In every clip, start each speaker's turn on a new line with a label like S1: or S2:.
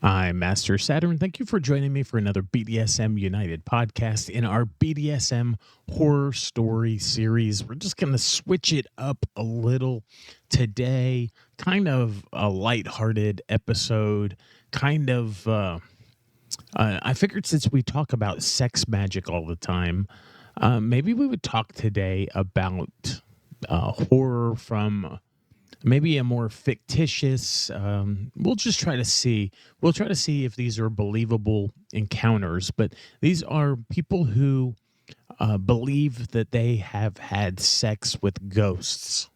S1: I'm Master Saturn. Thank you for joining me for another BDSM United podcast in our BDSM Horror Story series. We're just going to switch it up a little today. Kind of a lighthearted episode. I figured since we talk about sex magic all the time, maybe we would talk today about horror from maybe a more fictitious. We'll try to see if these are believable encounters, but these are people who believe that they have had sex with ghosts.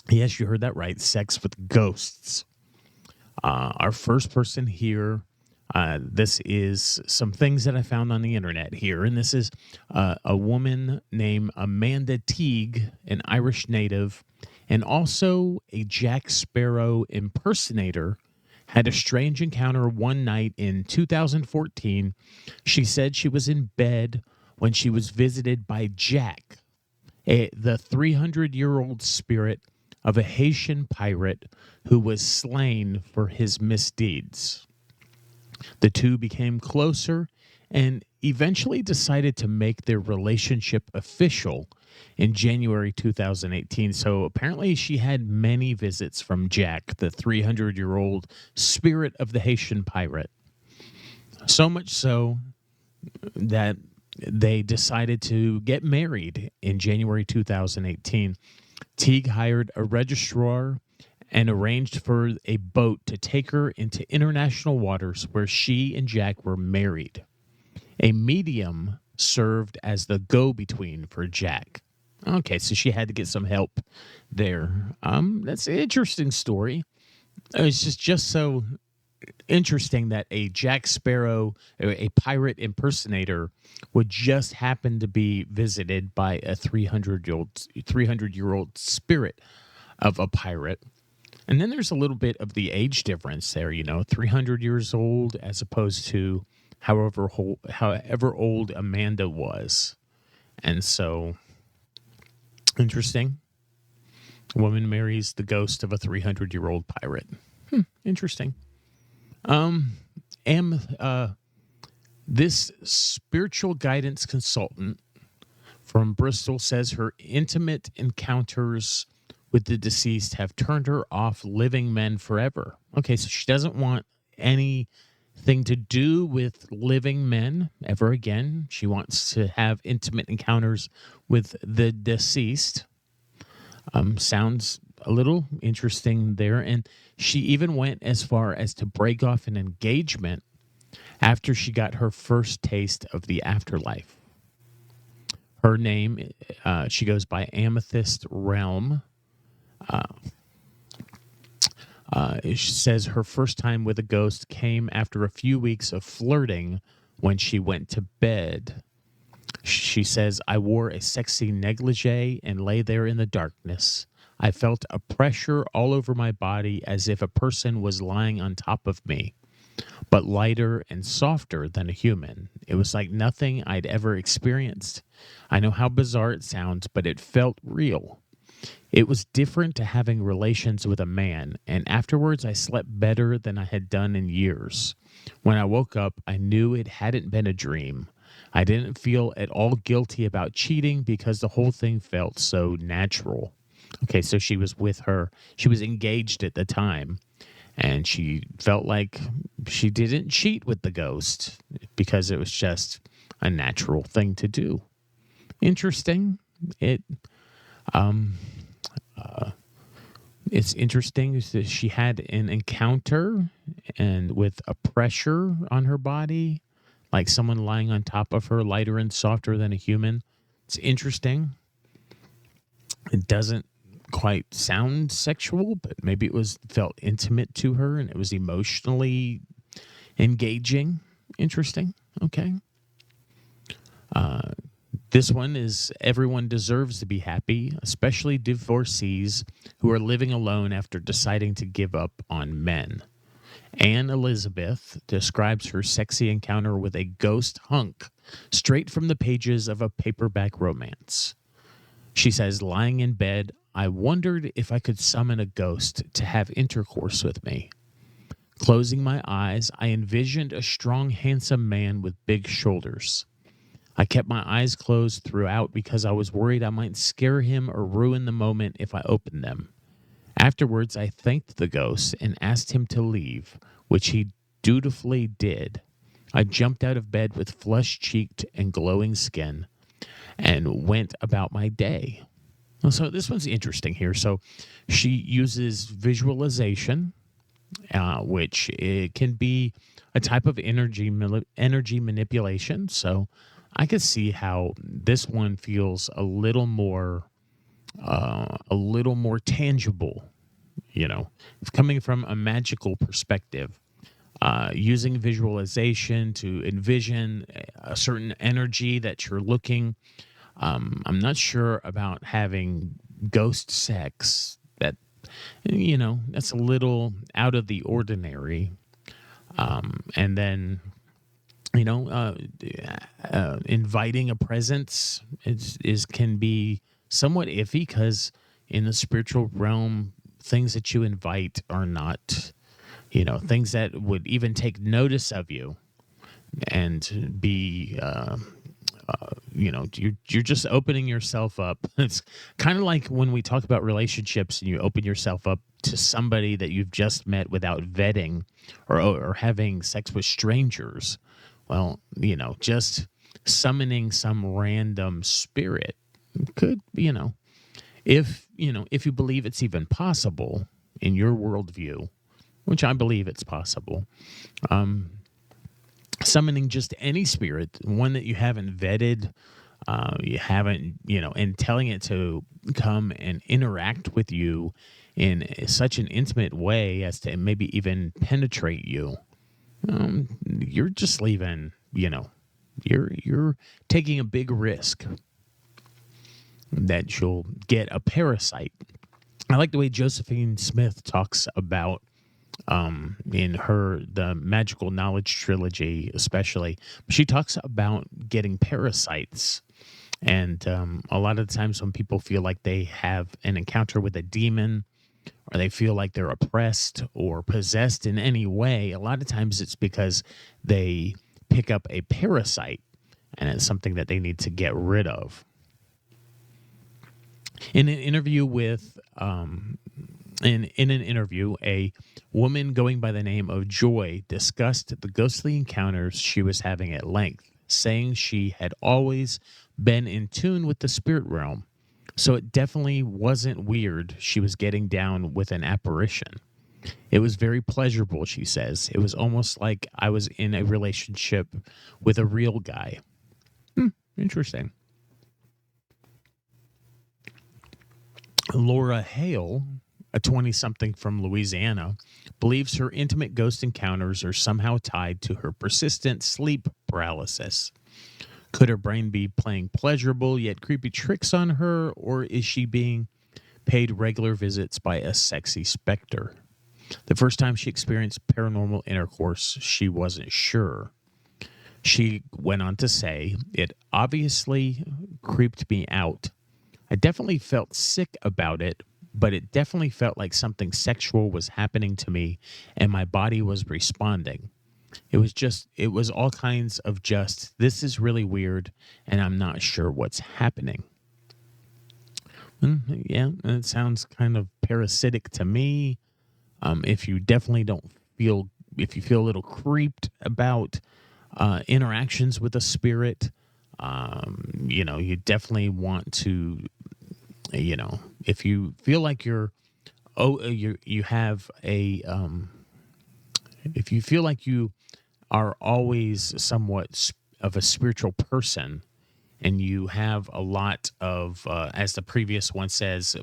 S1: Yes, you heard that right, sex with ghosts. Our first person here, this is some things that I found on the internet here, and this is a woman named Amanda Teague, an Irish native, and also a Jack Sparrow impersonator, had a strange encounter one night in 2014. She said she was in bed when she was visited by Jack, the 300-year-old spirit of a Haitian pirate who was slain for his misdeeds. The two became closer and eventually decided to make their relationship official in January 2018. So apparently she had many visits from Jack, the 300-year-old spirit of the Haitian pirate. So much so that they decided to get married in January 2018. Teague hired a registrar and arranged for a boat to take her into international waters where she and Jack were married. A medium served as the go-between for Jack. Okay, so she had to get some help there. That's an interesting story. It's just so interesting that a Jack Sparrow, a pirate impersonator, would just happen to be visited by a 300-year-old spirit of a pirate. And then there's a little bit of the age difference there, 300 years old as opposed to however old Amanda was. And so, interesting. A woman marries the ghost of a 300-year-old pirate. Interesting. This spiritual guidance consultant from Bristol says her intimate encounters with the deceased have turned her off living men forever. Okay, so she doesn't want anything to do with living men ever again. She wants to have intimate encounters with the deceased. Sounds a little interesting there. And she even went as far as to break off an engagement after she got her first taste of the afterlife. Her name, she goes by Amethyst Realm. She says her first time with a ghost came after a few weeks of flirting when she went to bed. She says, I wore a sexy negligee and lay there in the darkness. I felt a pressure all over my body as if a person was lying on top of me, but lighter and softer than a human. It was like nothing I'd ever experienced. I know how bizarre it sounds, but it felt real. It was different to having relations with a man, and afterwards I slept better than I had done in years. When I woke up, I knew it hadn't been a dream. I didn't feel at all guilty about cheating because the whole thing felt so natural. Okay, so she was with her. She was engaged at the time, and she felt like she didn't cheat with the ghost because it was just a natural thing to do. Interesting. It's interesting that she had an encounter and with a pressure on her body, like someone lying on top of her, lighter and softer than a human. It's interesting. It doesn't quite sound sexual, but maybe it felt intimate to her and it was emotionally engaging. Interesting. Okay. This one is everyone deserves to be happy, especially divorcees who are living alone after deciding to give up on men. Anne Elizabeth describes her sexy encounter with a ghost hunk straight from the pages of a paperback romance. She says, lying in bed, I wondered if I could summon a ghost to have intercourse with me. Closing my eyes, I envisioned a strong, handsome man with big shoulders. I kept my eyes closed throughout because I was worried I might scare him or ruin the moment if I opened them. Afterwards, I thanked the ghost and asked him to leave, which he dutifully did. I jumped out of bed with flushed cheeked and glowing skin and went about my day. So this one's interesting here. So she uses visualization, which it can be a type of energy manipulation. So I could see how this one feels a little more tangible. It's coming from a magical perspective. Using visualization to envision a certain energy that you're looking. I'm not sure about having ghost sex. That's a little out of the ordinary. And then, inviting a presence can be somewhat iffy because in the spiritual realm, things that you invite are not, things that would even take notice of you and be you're just opening yourself up. It's kind of like when we talk about relationships and you open yourself up to somebody that you've just met without vetting or having sex with strangers. Well, just summoning some random spirit could, if you believe it's even possible in your worldview, which I believe it's possible, summoning just any spirit, one that you haven't vetted, you haven't, and telling it to come and interact with you in such an intimate way as to maybe even penetrate you. You're just leaving, you're taking a big risk that you'll get a parasite. I like the way Josephine Smith talks about in the Magical Knowledge trilogy, especially. She talks about getting parasites. And a lot of the times when people feel like they have an encounter with a demon or they feel like they're oppressed or possessed in any way, a lot of times it's because they pick up a parasite and it's something that they need to get rid of. In an interview a woman going by the name of Joy discussed the ghostly encounters she was having at length, saying she had always been in tune with the spirit realm. So it definitely wasn't weird she was getting down with an apparition. It was very pleasurable, she says. It was almost like I was in a relationship with a real guy. Interesting. Laura Hale, a 20-something from Louisiana, believes her intimate ghost encounters are somehow tied to her persistent sleep paralysis. Could her brain be playing pleasurable yet creepy tricks on her, or is she being paid regular visits by a sexy specter? The first time she experienced paranormal intercourse, she wasn't sure. She went on to say, "It obviously creeped me out. I definitely felt sick about it, but it definitely felt like something sexual was happening to me and my body was responding. It was all kinds of this is really weird and I'm not sure what's happening." Yeah, it sounds kind of parasitic to me. If you feel a little creeped about interactions with a spirit, you definitely want to, if you feel like if you feel like you are always somewhat of a spiritual person and you have a lot of, as the previous one says,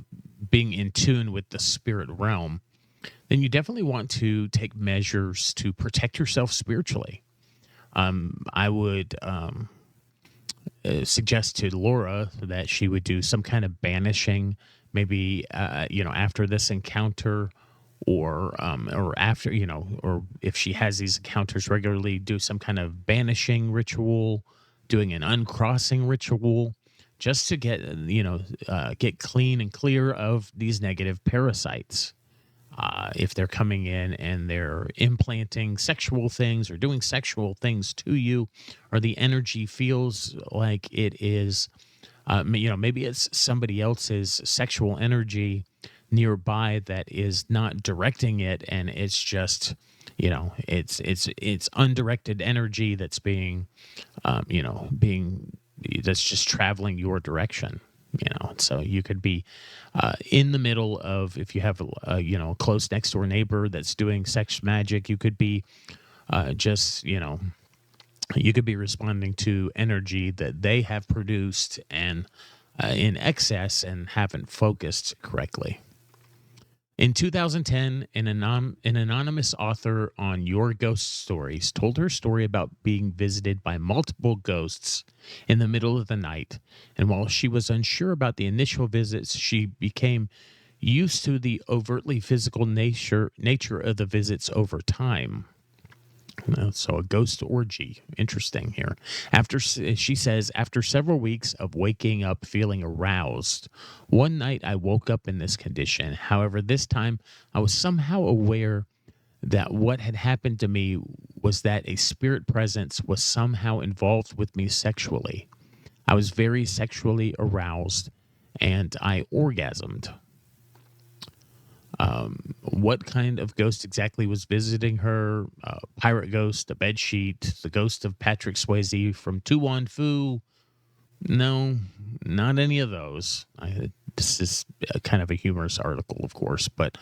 S1: being in tune with the spirit realm, then you definitely want to take measures to protect yourself spiritually. I would suggest to Laura that she would do some kind of banishing, maybe after this encounter, or after, or if she has these encounters regularly, do some kind of banishing ritual, doing an uncrossing ritual, just to get get clean and clear of these negative parasites. if they're coming in and they're implanting sexual things or doing sexual things to you, or the energy feels like it is, maybe it's somebody else's sexual energy nearby that is not directing it, and it's just, it's undirected energy that's being that's just traveling your direction. So you could be in the middle of, if you have a close next door neighbor that's doing sex magic, you could be just you could be responding to energy that they have produced and in excess and haven't focused correctly. In 2010, an anonymous author on Your Ghost Stories told her story about being visited by multiple ghosts in the middle of the night. And while she was unsure about the initial visits, she became used to the overtly physical nature of the visits over time. So a ghost orgy. Interesting here. She says, after several weeks of waking up feeling aroused, one night I woke up in this condition. However, this time I was somehow aware that what had happened to me was that a spirit presence was somehow involved with me sexually. I was very sexually aroused and I orgasmed. What kind of ghost exactly was visiting her? Pirate ghost, a bed sheet, the ghost of Patrick Swayze from Tu Wan Fu? No, not any of those. This is kind of a humorous article, of course, but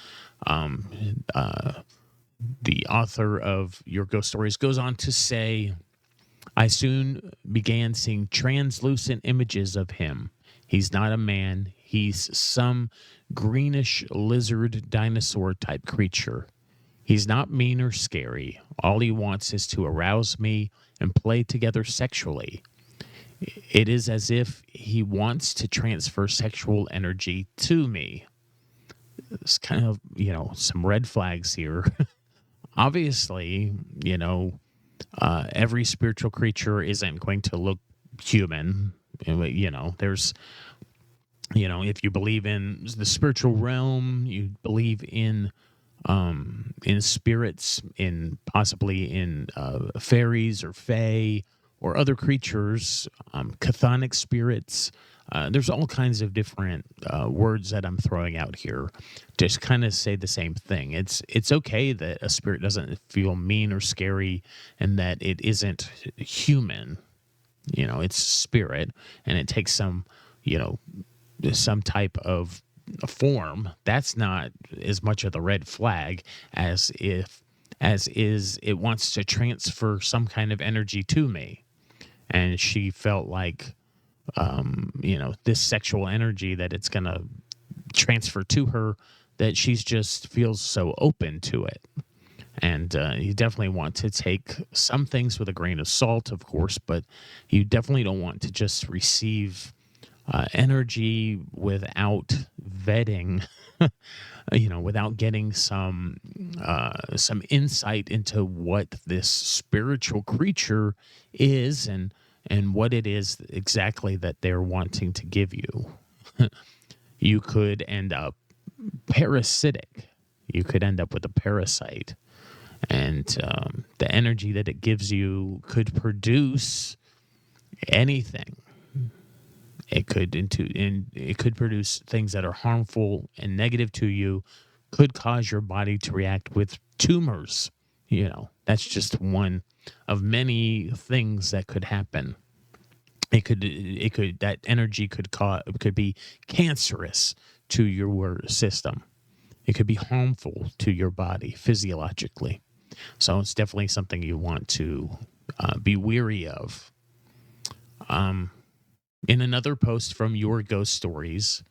S1: um, uh, the author of Your Ghost Stories goes on to say, I soon began seeing translucent images of him. He's not a man. He's some greenish lizard dinosaur type creature. He's not mean or scary. All he wants is to arouse me and play together sexually. It is as if he wants to transfer sexual energy to me. It's kind of, some red flags here. Obviously, every spiritual creature isn't going to look human. There's, if you believe in the spiritual realm, you believe in spirits, in possibly in fairies or fae or other creatures, chthonic spirits. There's all kinds of different words that I'm throwing out here, just kind of say the same thing. It's okay that a spirit doesn't feel mean or scary, and that it isn't human. It's spirit, and it takes some type of form. That's not as much of the red flag as is it wants to transfer some kind of energy to me. And she felt like this sexual energy that it's going to transfer to her, that she's just feels so open to it. And you definitely want to take some things with a grain of salt, of course, but you definitely don't want to just receive energy without vetting, without getting some insight into what this spiritual creature is, and what it is exactly that they're wanting to give you. You could end up parasitic. You could end up with a parasite, and the energy that it gives you could produce anything. It could produce things that are harmful and negative to you, could cause your body to react with tumors. That's just one of many things that could happen. That energy could be cancerous to your system. It could be harmful to your body physiologically. So it's definitely something you want to be weary of. In another post from Your Ghost Stories,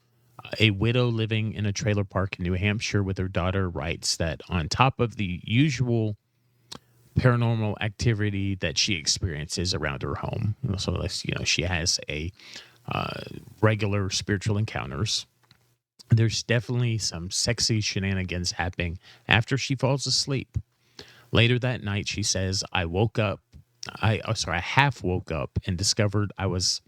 S1: a widow living in a trailer park in New Hampshire with her daughter writes that on top of the usual paranormal activity that she experiences around her home, so she has a regular spiritual encounters, there's definitely some sexy shenanigans happening after she falls asleep. Later that night, she says, I half woke up and discovered I was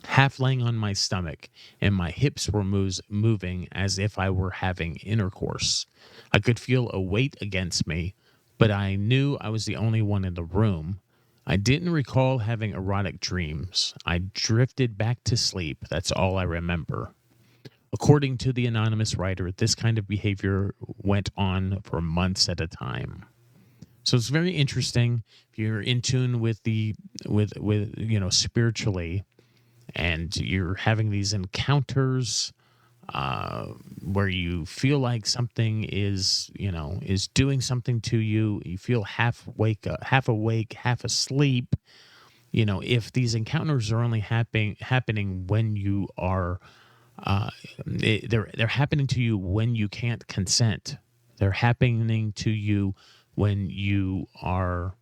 S1: half laying on my stomach, and my hips were moving as if I were having intercourse. I could feel a weight against me, but I knew I was the only one in the room. I didn't recall having erotic dreams. I drifted back to sleep. That's all I remember. According to the anonymous writer, this kind of behavior went on for months at a time. So it's very interesting if you're in tune with spiritually, and you're having these encounters where you feel like something is doing something to you. You feel half awake, half asleep. If these encounters are only happening when you are, they're happening to you when you can't consent. They're happening to you when you are,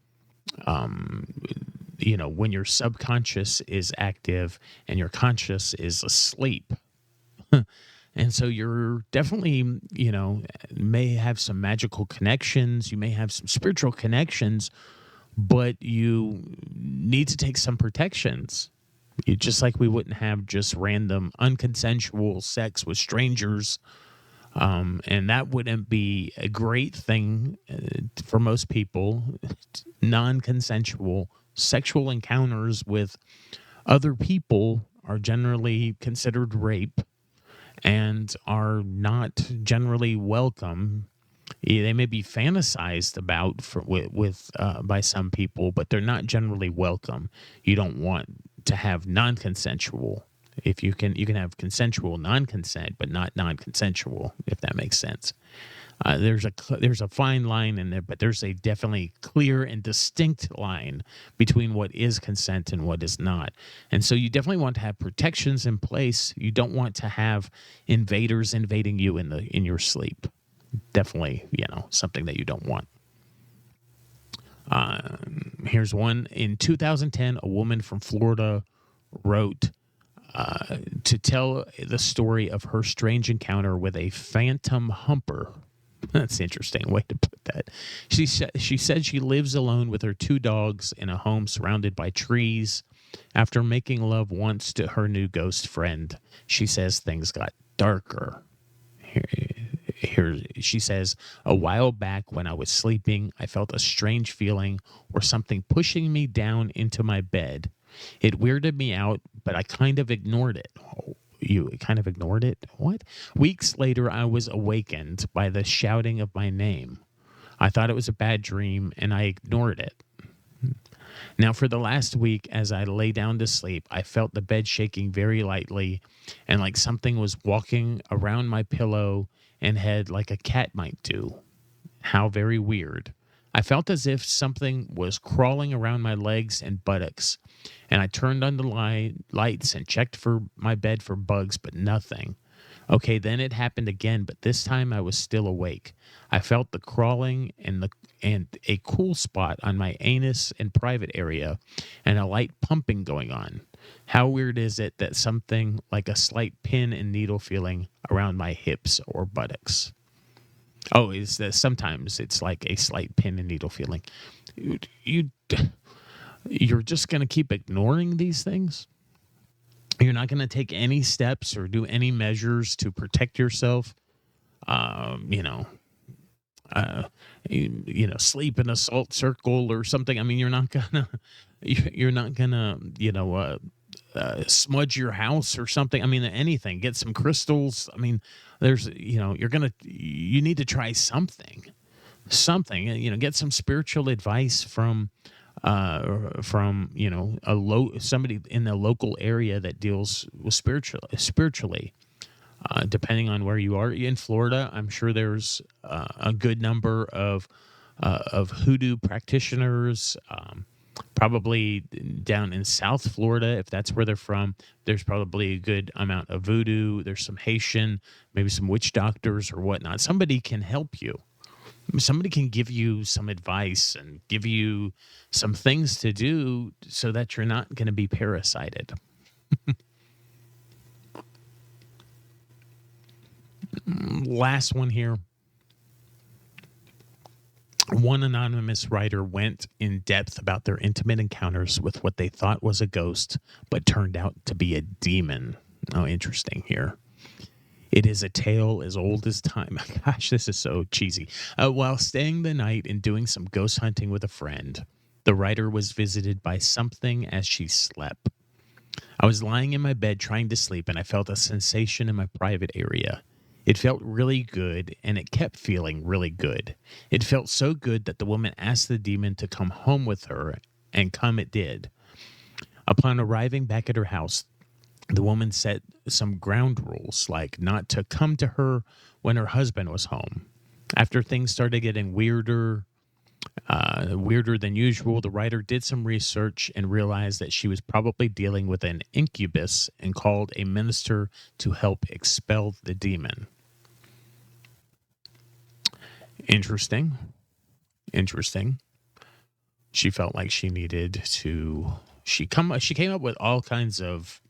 S1: when your subconscious is active and your conscious is asleep. And so you're definitely, may have some magical connections, you may have some spiritual connections, but you need to take some protections. Just like we wouldn't have just random unconsensual sex with strangers. And that wouldn't be a great thing for most people. Non consensual sexual encounters with other people are generally considered rape and are not generally welcome. They may be fantasized about by some people, but they're not generally welcome. You don't want to have non-consensual. If you can have consensual non-consent, but not non-consensual, if that makes sense. There's a fine line in there, but there's a definitely clear and distinct line between what is consent and what is not. And so you definitely want to have protections in place. You don't want to have invaders invading you in your sleep. Definitely, something that you don't want. Here's one. In 2010, a woman from Florida wrote to tell the story of her strange encounter with a phantom humper. That's an interesting way to put that. She said she lives alone with her 2 dogs in a home surrounded by trees. After making love once to her new ghost friend, she says things got darker. Here she says, a while back when I was sleeping, I felt a strange feeling or something pushing me down into my bed. It weirded me out, but I kind of ignored it. Oh, you kind of ignored it? What? Weeks later, I was awakened by the shouting of my name. I thought it was a bad dream, and I ignored it. Now, for the last week, as I lay down to sleep, I felt the bed shaking very lightly and like something was walking around my pillow and head like a cat might do. How very weird. I felt as if something was crawling around my legs and buttocks, and I turned on the lights and checked for my bed for bugs, but nothing. Okay, then it happened again, but this time I was still awake. I felt the crawling and a cool spot on my anus and private area, and a light pumping going on. How weird is it that something like a slight pin and needle feeling around my hips or buttocks? Oh, is that sometimes it's like a slight pin and needle feeling. You, you you're just gonna keep ignoring these things? You're not gonna take any steps or do any measures to protect yourself? Um, you know, sleep in a salt circle or something. I mean, you're not gonna, smudge your house or something. I mean, anything. Get some crystals. I mean, you need to try something. Get some spiritual advice from somebody in the local area that deals with spiritually. Depending on where you are in Florida, I'm sure there's a good number of hoodoo practitioners. Probably down in South Florida, if that's where they're from, there's probably a good amount of voodoo. There's some Haitian, maybe some witch doctors or whatnot. Somebody can help you. Somebody can give you some advice and give you some things to do so that you're not going to be parasited. Last one here. One anonymous writer went in depth about their intimate encounters with what they thought was a ghost, but turned out to be a demon. Oh, interesting here. It is a tale as old as time. Gosh, this is so cheesy. While staying the night and doing some ghost hunting with a friend, the writer was visited by something as she slept. I was lying in my bed trying to sleep, and I felt a sensation in my private area. It felt really good, and it kept feeling really good. It felt so good that the woman asked the demon to come home with her, and come it did. Upon arriving back at her house, the woman set some ground rules, like not to come to her when her husband was home. After things started getting weirder than usual, the writer did some research and realized that she was probably dealing with an incubus and called a minister to help expel the demon. Interesting. Interesting. She felt like she needed to. She came up with all kinds of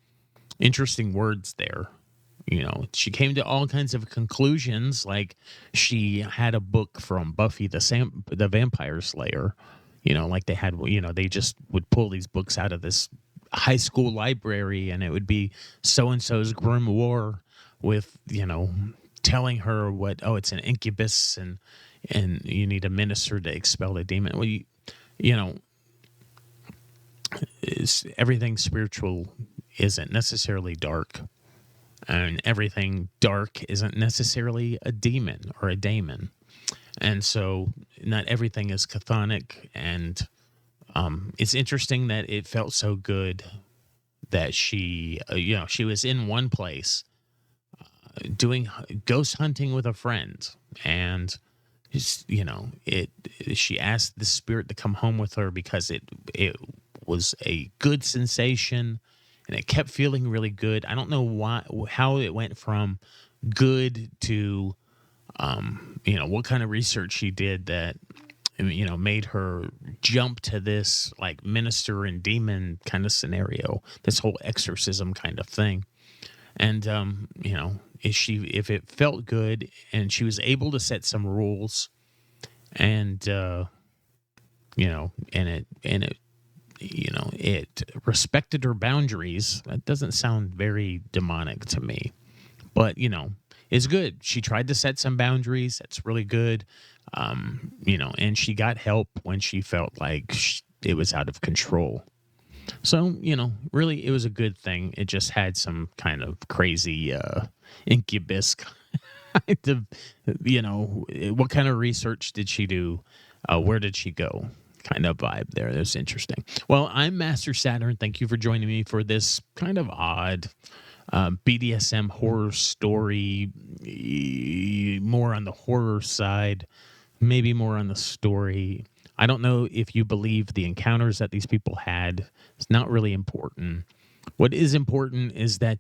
S1: interesting words there. She came to all kinds of conclusions. Like she had a book from Buffy the Vampire Slayer. Like they had. They just would pull these books out of this high school library, and it would be so and so's grimoire with telling her what. Oh, it's an incubus, and you need a minister to expel the demon. Well, everything spiritual isn't necessarily dark, and everything dark isn't necessarily a demon or a daemon. And so not everything is chthonic. And it's interesting that it felt so good that she was in one place doing ghost hunting with a friend, and she asked the spirit to come home with her because it was a good sensation, and it kept feeling really good. I don't know how it went from good to, what kind of research she did that, made her jump to this like minister and demon kind of scenario, this whole exorcism kind of thing. And, if it felt good and she was able to set some rules and, it respected her boundaries. That doesn't sound very demonic to me, but it's good. She tried to set some boundaries. That's really good. And she got help when she felt like it was out of control. So, really it was a good thing. It just had some kind of crazy, incubus kind of, what kind of research did she do? Where did she go? Kind of vibe there. That's interesting. Well, I'm Master Saturn. Thank you for joining me for this kind of odd BDSM horror story, more on the horror side, maybe more on the story. I don't know if you believe the encounters that these people had. It's not really important. What is important is that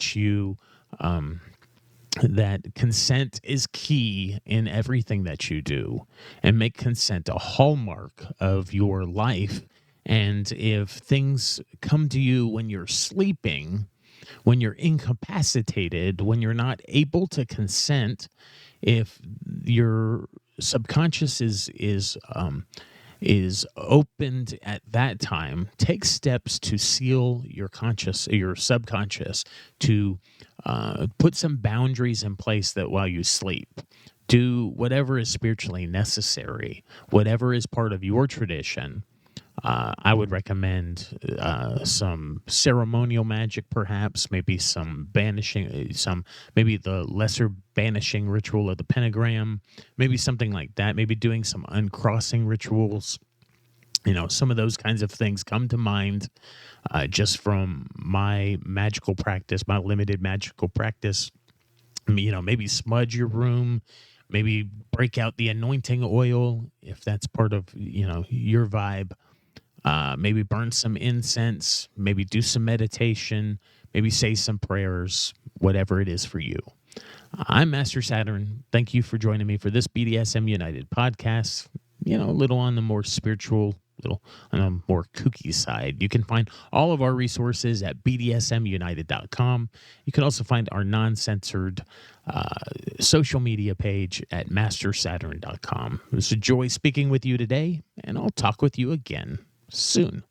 S1: that consent is key in everything that you do, and make consent a hallmark of your life. And if things come to you when you're sleeping, when you're incapacitated, when you're not able to consent, if your subconscious is opened at that time, take steps to seal your subconscious, to put some boundaries in place that while you sleep, do whatever is spiritually necessary, whatever is part of your tradition. I would recommend some ceremonial magic, perhaps, maybe some banishing, maybe the lesser banishing ritual of the pentagram, maybe something like that, maybe doing some uncrossing rituals. Some of those kinds of things come to mind just from my magical practice, my limited magical practice. Maybe smudge your room, maybe break out the anointing oil if that's part of, your vibe. Maybe burn some incense, maybe do some meditation, maybe say some prayers, whatever it is for you. I'm Master Saturn. Thank you for joining me for this BDSM United podcast. A little on the more spiritual, little on a more kooky side. You can find all of our resources at bdsmunited.com. You can also find our non-censored social media page at mastersaturn.com. It was a joy speaking with you today, and I'll talk with you again soon.